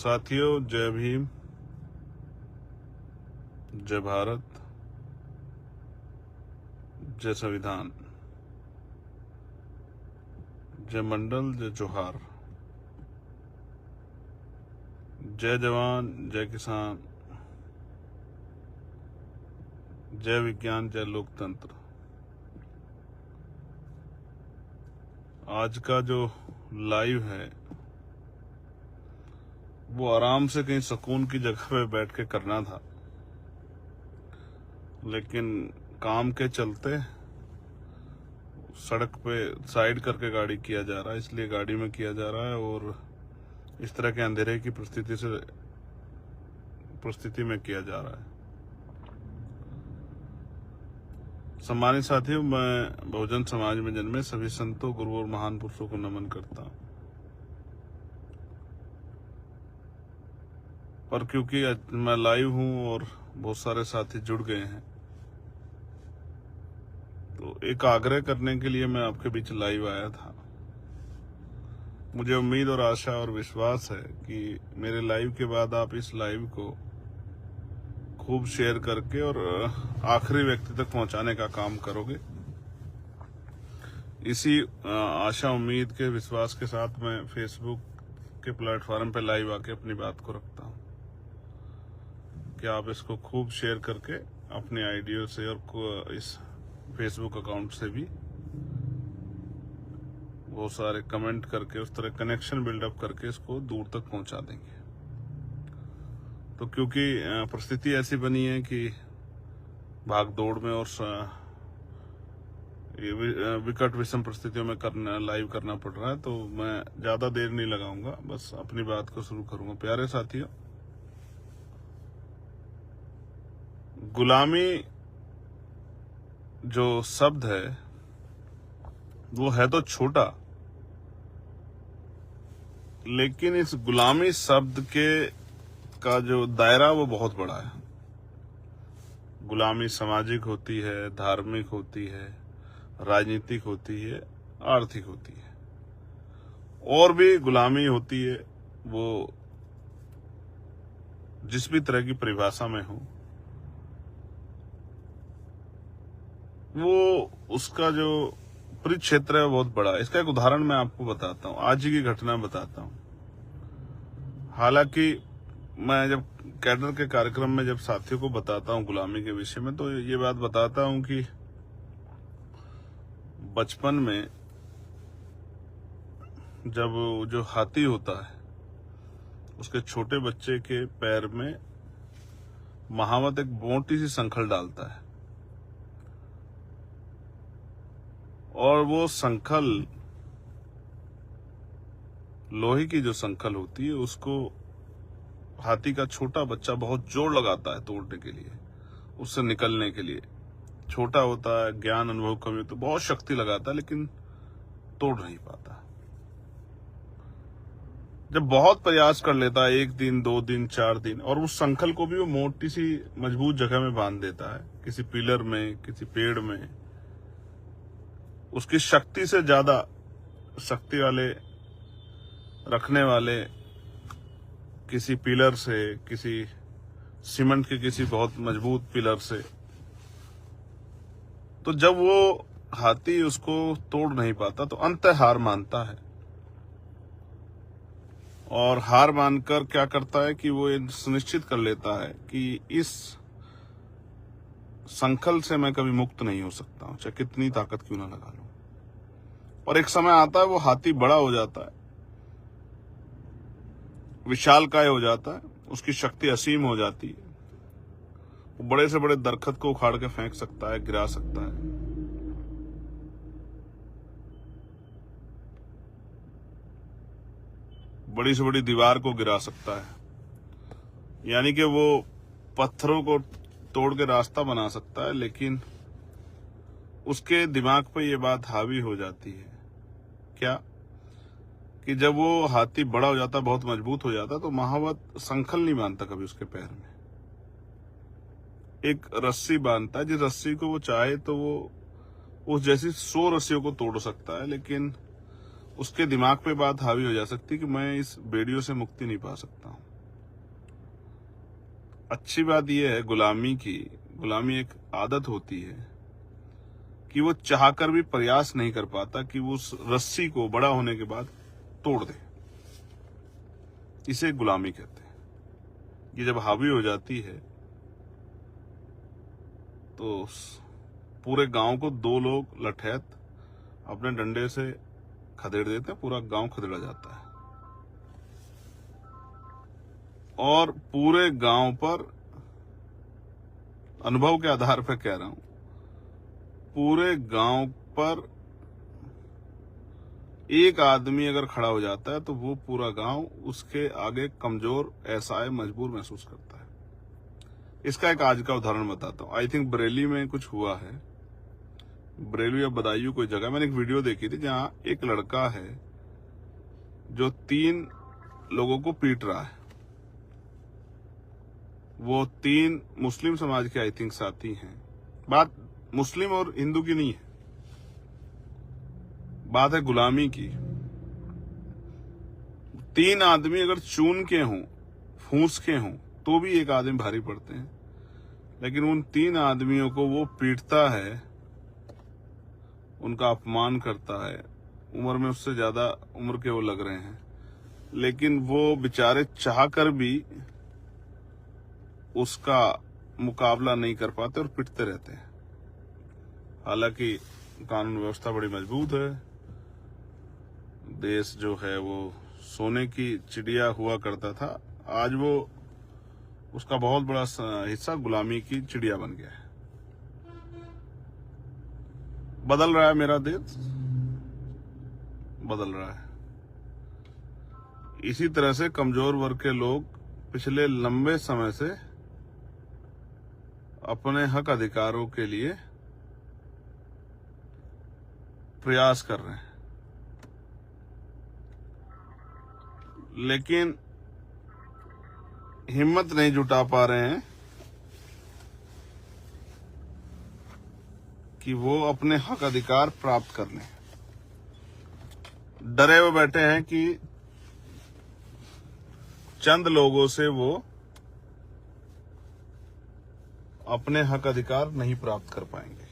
साथियों, जय भीम, जय भारत, जय संविधान, जय मंडल, जय जोहार, जय जवान, जय किसान, जय विज्ञान, जय लोकतंत्र। आज का जो लाइव है वो आराम से कहीं सुकून की जगह पे बैठ के करना था, लेकिन काम के चलते सड़क पे साइड करके गाड़ी किया जा रहा है, इसलिए गाड़ी में किया जा रहा है और इस तरह के अंधेरे की परिस्थिति में किया जा रहा है। सम्मानित साथियों, मैं बहुजन समाज में जन्मे सभी संतों, गुरुओं और महान पुरुषों को नमन करता हूं। पर क्योंकि मैं लाइव हूं और बहुत सारे साथी जुड़ गए हैं, तो एक आग्रह करने के लिए मैं आपके बीच लाइव आया था। मुझे उम्मीद और आशा और विश्वास है कि मेरे लाइव के बाद आप इस लाइव को खूब शेयर करके और आखिरी व्यक्ति तक पहुंचाने का काम करोगे। इसी आशा, उम्मीद के विश्वास के साथ मैं फेसबुक के प्लेटफॉर्म पे लाइव आके अपनी बात को रखता हूं कि आप इसको खूब शेयर करके अपने आइडिया से और इस फेसबुक अकाउंट से भी बहुत सारे कमेंट करके उस तरह कनेक्शन बिल्डअप करके इसको दूर तक पहुंचा देंगे। तो क्योंकि परिस्थिति ऐसी बनी है कि भाग दौड़ में और विकट विषम परिस्थितियों में लाइव करना पड़ रहा है, तो मैं ज्यादा देर नहीं लगाऊंगा, बस अपनी बात को शुरू करूंगा। प्यारे साथियों, गुलामी जो शब्द है वो है तो छोटा, लेकिन इस गुलामी शब्द का जो दायरा वो बहुत बड़ा है। गुलामी सामाजिक होती है, धार्मिक होती है, राजनीतिक होती है, आर्थिक होती है, और भी गुलामी होती है। वो जिस भी तरह की परिभाषा में हो, वो उसका जो परिक्षेत्र है बहुत बड़ा है। इसका एक उदाहरण मैं आपको बताता हूँ, आज ही की घटना बताता हूँ। हालांकि मैं जब कैडर के कार्यक्रम में जब साथियों को बताता हूँ गुलामी के विषय में, तो ये बात बताता हूँ कि बचपन में जब जो हाथी होता है उसके छोटे बच्चे के पैर में महावत एक मोटी सी संखल डालता है, और वो संखल लोहे की जो संखल होती है उसको हाथी का छोटा बच्चा बहुत जोर लगाता है तोड़ने के लिए, उससे निकलने के लिए। छोटा होता है, ज्ञान अनुभव कमी, तो बहुत शक्ति लगाता है, लेकिन तोड़ नहीं पाता। जब बहुत प्रयास कर लेता है, 1 दिन, 2 दिन, 4 दिन, और उस संखल को भी वो मोटी सी मजबूत जगह में बांध देता है, किसी पिलर में, किसी पेड़ में। उसकी शक्ति से ज्यादा शक्ति वाले रखने वाले किसी पिलर से, किसी सीमेंट के किसी बहुत मजबूत पिलर से, तो जब वो हाथी उसको तोड़ नहीं पाता तो अंततः हार मानता है। और हार मानकर क्या करता है कि वो ये सुनिश्चित कर लेता है कि इस संखल से मैं कभी मुक्त नहीं हो सकता हूं, चाहे कितनी ताकत क्यों ना लगा लूं। और एक समय आता है वो हाथी बड़ा हो जाता है, विशालकाय हो जाता है, उसकी शक्ति असीम हो जाती है। वो बड़े से बड़े दरख्त को उखाड़ के फेंक सकता है, गिरा सकता है। बड़ी से बड़ी दीवार को गिरा सकता है, यानी कि वो पत्थरों को तोड़ के रास्ता बना सकता है। लेकिन उसके दिमाग पे ये बात हावी हो जाती है क्या, कि जब वो हाथी बड़ा हो जाता, बहुत मजबूत हो जाता, तो महावत संखल नहीं बांधता कभी उसके पैर में, एक रस्सी बांधता है, जिस रस्सी को वो चाहे तो वो उस जैसी 100 रस्सियों को तोड़ सकता है। लेकिन उसके दिमाग पे बात हावी हो जा सकती कि मैं इस बेड़ियों से मुक्ति नहीं पा सकता हूं। अच्छी बात यह है गुलामी एक आदत होती है कि वो चाहकर भी प्रयास नहीं कर पाता कि वो उस रस्सी को बड़ा होने के बाद तोड़ दे। इसे गुलामी कहते हैं। ये जब हावी हो जाती है तो पूरे गांव को दो लोग लठैत अपने डंडे से खदेड़ देते हैं, पूरा गांव खदेड़ा जाता है और पूरे गांव पर, अनुभव के आधार पर कह रहा हूं, पूरे गांव पर एक आदमी अगर खड़ा हो जाता है तो वो पूरा गांव उसके आगे कमजोर, असहाय, मजबूर महसूस करता है। इसका एक आज का उदाहरण बताता हूं। आई थिंक बरेली में कुछ हुआ है, बरेली या बदायूं कोई जगह। मैंने एक वीडियो देखी थी जहां एक लड़का है जो 3 लोगों को पीट रहा है। वो 3 मुस्लिम समाज के आई थिंक साथी हैं। बात मुस्लिम और हिंदू की नहीं है, बात है गुलामी की। 3 आदमी अगर चून के हों, फूस के हों, तो भी एक आदमी भारी पड़ते हैं, लेकिन उन 3 आदमियों को वो पीटता है, उनका अपमान करता है। उम्र में उससे ज्यादा उम्र के वो लग रहे हैं, लेकिन वो बेचारे चाहकर भी उसका मुकाबला नहीं कर पाते और पिटते रहते हैं। हालांकि कानून व्यवस्था बड़ी मजबूत है, देश जो है वो सोने की चिड़िया हुआ करता था, आज वो उसका बहुत बड़ा हिस्सा गुलामी की चिड़िया बन गया है। बदल रहा है मेरा देश, बदल रहा है। इसी तरह से कमजोर वर्ग के लोग पिछले लंबे समय से अपने हक अधिकारों के लिए प्रयास कर रहे हैं, लेकिन हिम्मत नहीं जुटा पा रहे हैं कि वो अपने हक अधिकार प्राप्त कर लें। डरे हुए बैठे हैं कि चंद लोगों से वो अपने हक अधिकार नहीं प्राप्त कर पाएंगे।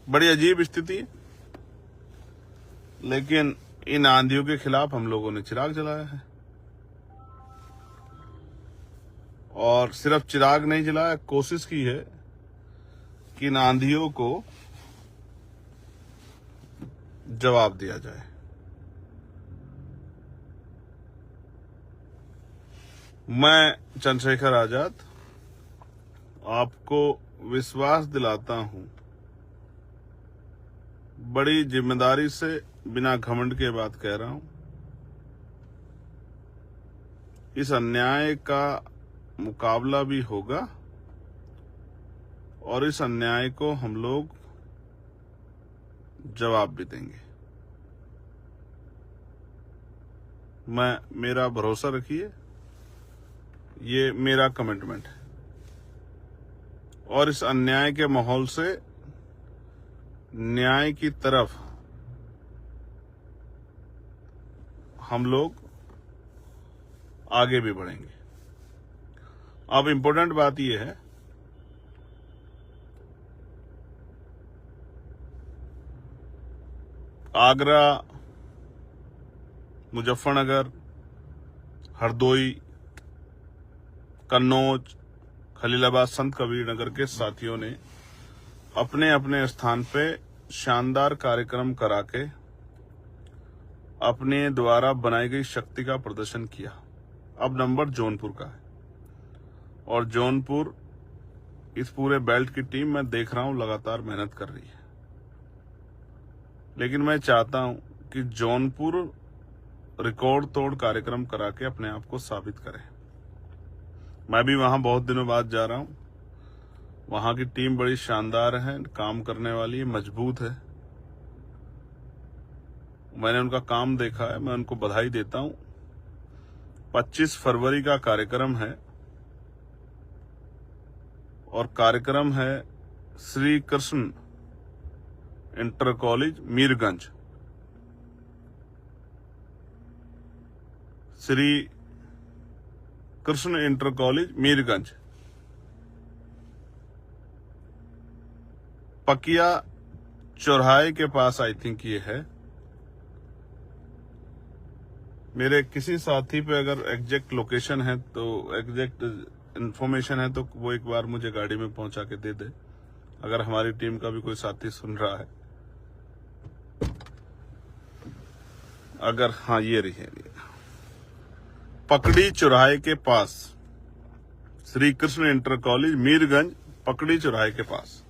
बड़ी अजीब स्थिति है, लेकिन इन आंधियों के खिलाफ हम लोगों ने चिराग जलाया है, और सिर्फ चिराग नहीं जलाया, कोशिश की है कि इन आंधियों को जवाब दिया जाए। मैं चंद्रशेखर आजाद आपको विश्वास दिलाता हूं, बड़ी जिम्मेदारी से, बिना घमंड के बात कह रहा हूं, इस अन्याय का मुकाबला भी होगा और इस अन्याय को हम लोग जवाब भी देंगे। मेरा भरोसा रखिए, ये मेरा कमिटमेंट है। और इस अन्याय के माहौल से न्याय की तरफ हम लोग आगे भी बढ़ेंगे। अब इम्पोर्टेंट बात यह है, आगरा, मुजफ्फरनगर, हरदोई, कन्नौज, खलीलाबाद, संत कबीर नगर के साथियों ने अपने अपने स्थान पे शानदार कार्यक्रम करा के अपने द्वारा बनाई गई शक्ति का प्रदर्शन किया। अब नंबर जौनपुर का है, और जौनपुर, इस पूरे बेल्ट की टीम मैं देख रहा हूं लगातार मेहनत कर रही है, लेकिन मैं चाहता हूं कि जौनपुर रिकॉर्ड तोड़ कार्यक्रम करा के अपने आप को साबित करे। मैं भी वहां बहुत दिनों बाद जा रहा हूं। वहां की टीम बड़ी शानदार है, काम करने वाली है, मजबूत है। मैंने उनका काम देखा है, मैं उनको बधाई देता हूं। 25 फरवरी का कार्यक्रम है, और कार्यक्रम है Shri Krishna inter college Mirganj. Shri Krishna inter college Mirganj, पकिया चौराहे के पास आई थिंक ये है। मेरे किसी साथी पे अगर एग्जैक्ट लोकेशन है तो एग्जैक्ट इन्फॉर्मेशन है तो वो एक बार मुझे गाड़ी में पहुंचा के दे दे, अगर हमारी टीम का भी कोई साथी सुन रहा है। अगर हाँ ये रही है, पकड़ी चौराहे के पास, श्री कृष्ण इंटर कॉलेज मीरगंज, पकड़ी चौराहे के पास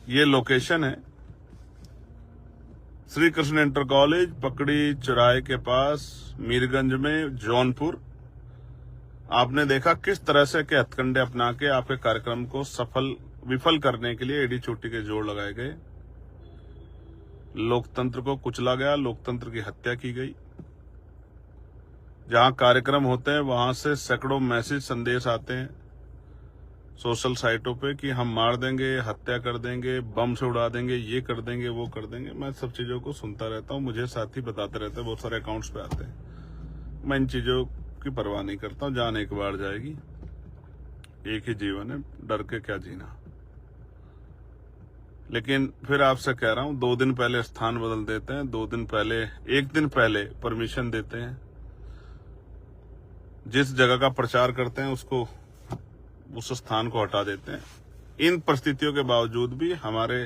ये लोकेशन है। श्री कृष्ण इंटर कॉलेज पकड़ी चौराहे के पास मीरगंज में, जौनपुर। आपने देखा किस तरह से के हथकंडे अपना के आपके कार्यक्रम को विफल करने के लिए एडी चोटी के जोड़ लगाए गए। लोकतंत्र को कुचला गया, लोकतंत्र की हत्या की गई। जहां कार्यक्रम होते हैं वहां से सैकड़ों मैसेज संदेश आते हैं सोशल साइटों पे कि हम मार देंगे, हत्या कर देंगे, बम से उड़ा देंगे, ये कर देंगे, वो कर देंगे। मैं सब चीजों को सुनता रहता हूँ, मुझे साथी बताते रहते हैं, बहुत सारे अकाउंट्स पे आते हैं। मैं इन चीजों की परवाह नहीं करता हूँ। जान एक बार जाएगी, एक ही जीवन है, डर के क्या जीना। लेकिन फिर आपसे कह रहा हूं, 2 दिन पहले स्थान बदल देते हैं, 2 दिन पहले, 1 दिन पहले परमिशन देते हैं। जिस जगह का प्रचार करते हैं उस स्थान को हटा देते हैं। इन परिस्थितियों के बावजूद भी हमारे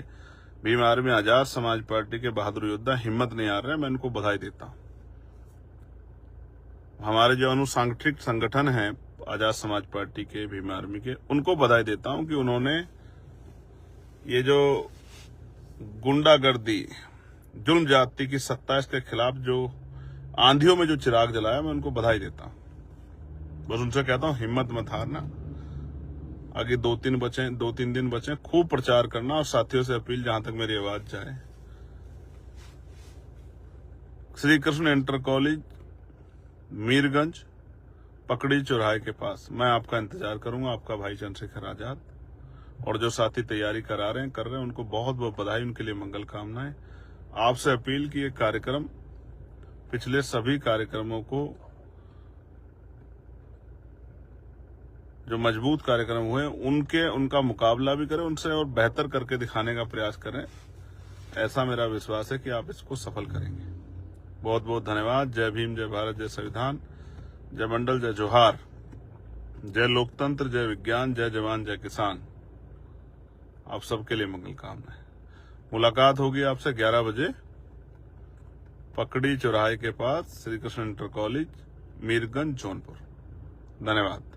भीम आर्मी आजाद समाज पार्टी के बहादुर योद्धा हिम्मत नहीं हार रहे। मैं इनको बधाई देता हूं। हमारे जो अनुसांगठनिक संगठन हैं आजाद समाज पार्टी के, भीम आर्मी के, उनको बधाई देता हूं कि उन्होंने ये जो गुंडागर्दी, जुल्म जाति की सत्ता, इसके खिलाफ जो आंधियों में जो चिराग जलाया, मैं उनको बधाई देता हूं। बस उनसे कहता हूं हिम्मत मत हारना। आगे 2-3 दिन बचे, खूब प्रचार करना। और साथियों से अपील, जहां तक मेरी आवाज जाए, श्री कृष्ण इंटर कॉलेज मीरगंज, पकड़ी चौराहे के पास मैं आपका इंतजार करूंगा, आपका भाई चंद्रशेखर आजाद। और जो साथी तैयारी कर रहे हैं उनको बहुत बहुत बधाई, उनके लिए मंगल कामनाएं। आपसे अपील कि ये कार्यक्रम पिछले सभी कार्यक्रमों को, जो मजबूत कार्यक्रम हुए उनका मुकाबला भी करें, उनसे और बेहतर करके दिखाने का प्रयास करें। ऐसा मेरा विश्वास है कि आप इसको सफल करेंगे। बहुत बहुत धन्यवाद। जय भीम, जय भारत, जय संविधान, जय मंडल, जय जोहार, जय लोकतंत्र, जय विज्ञान, जय जवान, जय किसान। आप सबके लिए मंगल कामनाएं। मुलाकात होगी आपसे 11 बजे, पकड़ी चौराहे के पास, श्री कृष्ण इंटर कॉलेज मीरगंज, जौनपुर। धन्यवाद।